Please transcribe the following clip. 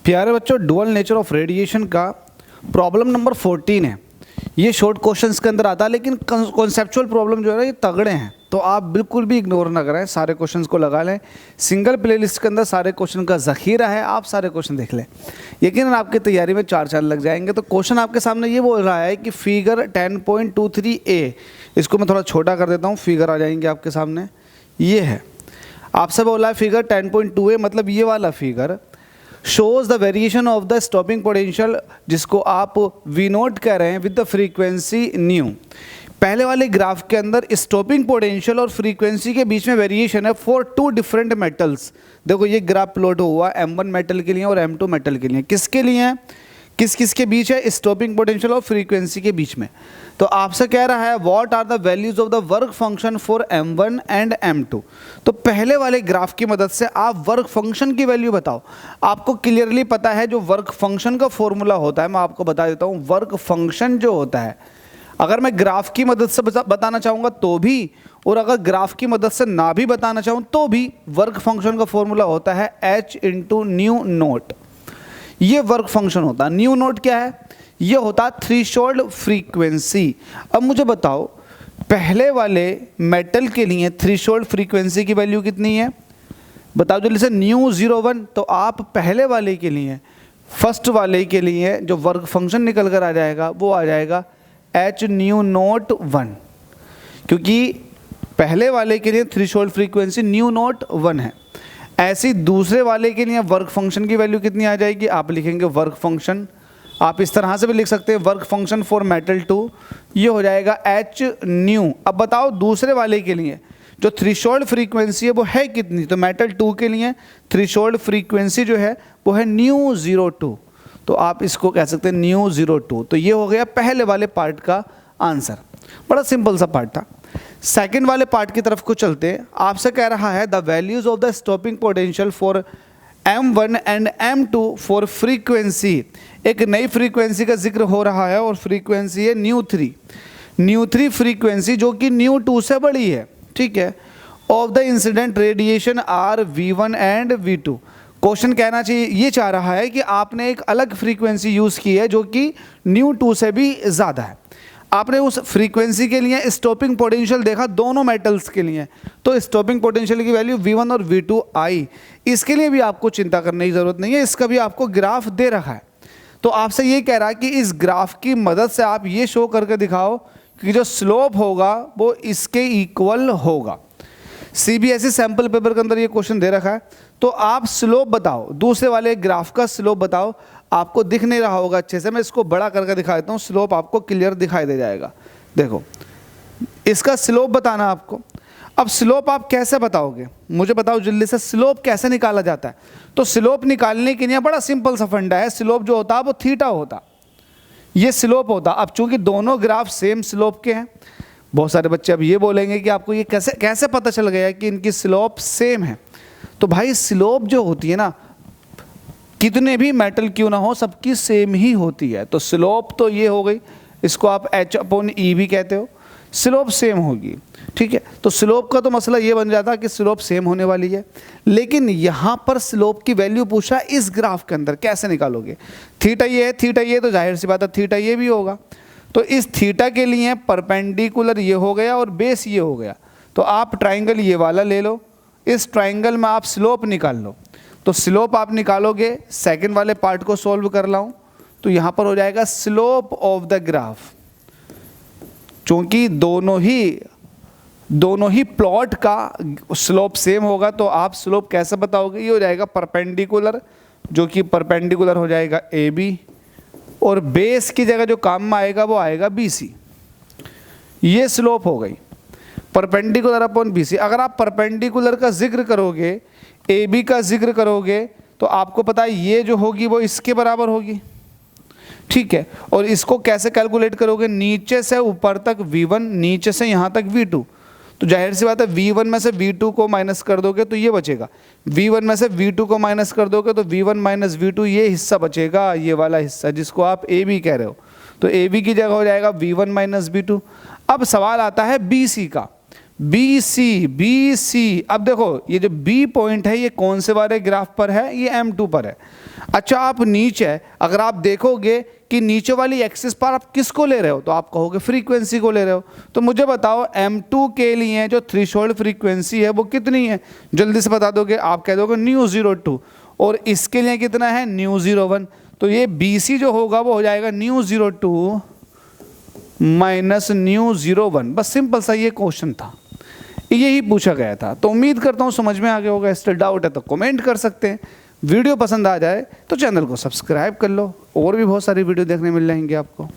प्यारे बच्चों, dual nature of radiation का प्रॉब्लम नंबर 14 है। ये शॉर्ट क्वेश्चंस के अंदर आता है, लेकिन कॉन्सेप्चुअल प्रॉब्लम जो है ना ये तगड़े हैं, तो आप बिल्कुल भी इग्नोर ना करें, सारे क्वेश्चंस को लगा लें। सिंगल प्लेलिस्ट के अंदर सारे क्वेश्चन का ज़ख़ीरा है, आप सारे क्वेश्चन देख लें, यकीनन आपकी तैयारी में 4 चांद लग जाएंगे। तो क्वेश्चन आपके सामने ये बोल रहा है कि फिगर 10.23a, इसको मैं थोड़ा छोटा कर देता हूँ, फिगर आ जाएंगे आपके सामने। ये है, आपसे बोला है फिगर 10.2a, मतलब ये वाला figure shows the variation of the stopping potential, जिसको आप वी नोट कह रहे हैं, विद द फ्रीक्वेंसी न्यू। पहले वाले ग्राफ के अंदर स्टॉपिंग पोटेंशियल और फ्रीक्वेंसी के बीच में वेरिएशन है फॉर 2 डिफरेंट मेटल्स। देखो ये ग्राफ प्लॉट हुआ M1 मेटल के लिए और M2 मेटल के लिए। किसके लिए है, किस किस के बीच है, स्टॉपिंग पोटेंशियल और फ्रीक्वेंसी के बीच में। तो आपसे कह रहा है what are the values of the work function for M1 and M2। तो पहले वाले ग्राफ की मदद से आप वर्क फंक्शन की वैल्यू बताओ। आपको क्लियरली पता है जो वर्क फंक्शन का फॉर्मूला होता है, मैं आपको बता देता हूँ। वर्क फंक्शन जो होता है, अगर मैं ग्राफ की मदद से बताना चाहूँगा तो भी, और अगर ग्राफ की मदद से ना भी बताना चाहूँ तो भी, वर्क फंक्शन का फॉर्मूला होता है H इंटू न्यू नोट। ये वर्क फंक्शन होता है। न्यू नोट क्या है, ये होता है थ्रेशोल्ड फ्रीक्वेंसी। अब मुझे बताओ पहले वाले मेटल के लिए थ्रेशोल्ड फ्रीक्वेंसी की वैल्यू कितनी है, बताओ जल्दी से। न्यू 01, तो आप पहले वाले के लिए, फर्स्ट वाले के लिए जो वर्क फंक्शन निकल कर आ जाएगा वो आ जाएगा H न्यू नोट 1, क्योंकि पहले वाले के लिए थ्रेशोल्ड फ्रीक्वेंसी न्यू नोट 1 है। ऐसी दूसरे वाले के लिए वर्क फंक्शन की वैल्यू कितनी आ जाएगी, आप लिखेंगे वर्क फंक्शन, आप इस तरह से भी लिख सकते हैं वर्क फंक्शन फॉर मेटल 2, ये हो जाएगा H न्यू। अब बताओ दूसरे वाले के लिए जो थ्रेशोल्ड फ्रीक्वेंसी है वो है कितनी, तो मेटल 2 के लिए थ्रेशोल्ड फ्रीक्वेंसी जो है वो है न्यू 02, तो आप इसको कह सकते हैं न्यू 02। तो ये हो गया पहले वाले पार्ट का आंसर, बड़ा सिंपल सा पार्ट था। सेकंड वाले पार्ट की तरफ को चलते हैं। आपसे कह रहा है the values of the stopping potential for M1 and M2 for frequency. एक नई फ्रीक्वेंसी का जिक्र हो रहा है और फ्रीक्वेंसी है न्यू 3। न्यू 3 फ्रीक्वेंसी जो कि न्यू 2 से बड़ी है, ठीक है। Of the incident radiation are V1 and V2। Question कहना चाहिए, ये चाह रहा है कि आपने एक अलग फ्रीक्वेंसी यूज़ की है जो कि न्यू 2 से भी ज़्यादा है। आपने उस फ्रीक्वेंसी के लिए स्टॉपिंग पोटेंशियल देखा दोनों मेटल्स के लिए, तो स्टॉपिंग पोटेंशियल की वैल्यू V1 और V2 आई। इसके लिए भी आपको चिंता करने की ज़रूरत नहीं है, इसका भी आपको ग्राफ दे रखा है। तो आपसे ये कह रहा है कि इस ग्राफ की मदद से आप ये शो करके दिखाओ कि जो स्लोप होगा वो इसके इक्वल होगा। CBSE सैम्पल पेपर के अंदर ये क्वेश्चन दे रखा है, तो आप स्लोप बताओ, दूसरे वाले ग्राफ का स्लोप बताओ। आपको दिख नहीं रहा होगा अच्छे से, मैं इसको बड़ा करके दिखा देता हूँ, स्लोप आपको क्लियर दिखाई दे जाएगा। देखो इसका स्लोप बताना आपको। अब स्लोप आप कैसे बताओगे, मुझे बताओ जल्दी से, स्लोप कैसे निकाला जाता है। तो स्लोप निकालने के लिए बड़ा सिंपल सा फंडा है। स्लोप जो होता है वो थीटा होता, ये स्लोप होता। अब चूंकि दोनों ग्राफ सेम स्लोप के हैं, बहुत सारे बच्चे अब ये बोलेंगे कि आपको ये कैसे पता चल गया कि इनकी स्लोप सेम है। तो भाई स्लोप जो होती है ना, कितने भी मेटल क्यों ना हो, सबकी सेम ही होती है। तो स्लोप तो ये हो गई, इसको आप H/E भी कहते हो, स्लोप सेम होगी, ठीक है। तो स्लोप का तो मसला ये बन जाता है कि स्लोप सेम होने वाली है, लेकिन यहाँ पर स्लोप की वैल्यू पूछा इस ग्राफ के अंदर, कैसे निकालोगे। थीटा ये है, थीटा ये, तो जाहिर सी बात है थीटा ये भी होगा। तो इस थीटा के लिए परपेंडिकुलर ये हो गया और बेस ये हो गया, तो आप ट्राइंगल ये वाला ले लो, इस ट्राइंगल में आप स्लोप निकाल लो। तो स्लोप आप निकालोगे, सेकंड वाले पार्ट को सॉल्व कर लाऊं तो यहाँ पर हो जाएगा स्लोप ऑफ द ग्राफ। चूंकि दोनों ही प्लॉट का स्लोप सेम होगा, तो आप स्लोप कैसे बताओगे, ये हो जाएगा परपेंडिकुलर, जो कि परपेंडिकुलर हो जाएगा AB, और बेस की जगह जो काम में आएगा वो आएगा BC। ये स्लोप हो गई परपेंडिकुलर अपॉन BC। अगर आप परपेंडिकुलर का जिक्र करोगे, AB का जिक्र करोगे, तो आपको पता है ये जो होगी वो इसके बराबर होगी, ठीक है। और इसको कैसे कैलकुलेट करोगे, नीचे से ऊपर तक V1, नीचे से यहाँ तक V2। तो जाहिर सी बात है V1 में से V2 को माइनस कर दोगे तो ये बचेगा, V1 में से V2 को माइनस कर दोगे तो V1 माइनस V2, ये हिस्सा बचेगा, ये वाला हिस्सा जिसको आप AB कह रहे हो। तो AB की जगह हो जाएगा V1 माइनस V2। अब सवाल आता है BC का, BC। अब देखो ये जो B पॉइंट है ये कौन से वाले ग्राफ पर है, ये M2 पर है। अच्छा आप नीचे, अगर आप देखोगे कि नीचे वाली एक्सिस पर आप किसको ले रहे हो, तो आप कहोगे फ्रीक्वेंसी को ले रहे हो। तो मुझे बताओ M2 के लिए जो थ्रेशोल्ड फ्रीक्वेंसी है वो कितनी है, जल्दी से बता दोगे। आप कह दोगे ν02, और इसके लिए कितना है ν01। तो ये BC जो होगा वो हो जाएगा ν02 माइनस ν01। बस सिंपल सा ये क्वेश्चन था, यही पूछा गया था। तो उम्मीद करता हूँ समझ में आ गया होगा। स्टिल डाउट है तो कमेंट कर सकते हैं। वीडियो पसंद आ जाए तो चैनल को सब्सक्राइब कर लो, और भी बहुत सारी वीडियो देखने मिल जाएंगे आपको।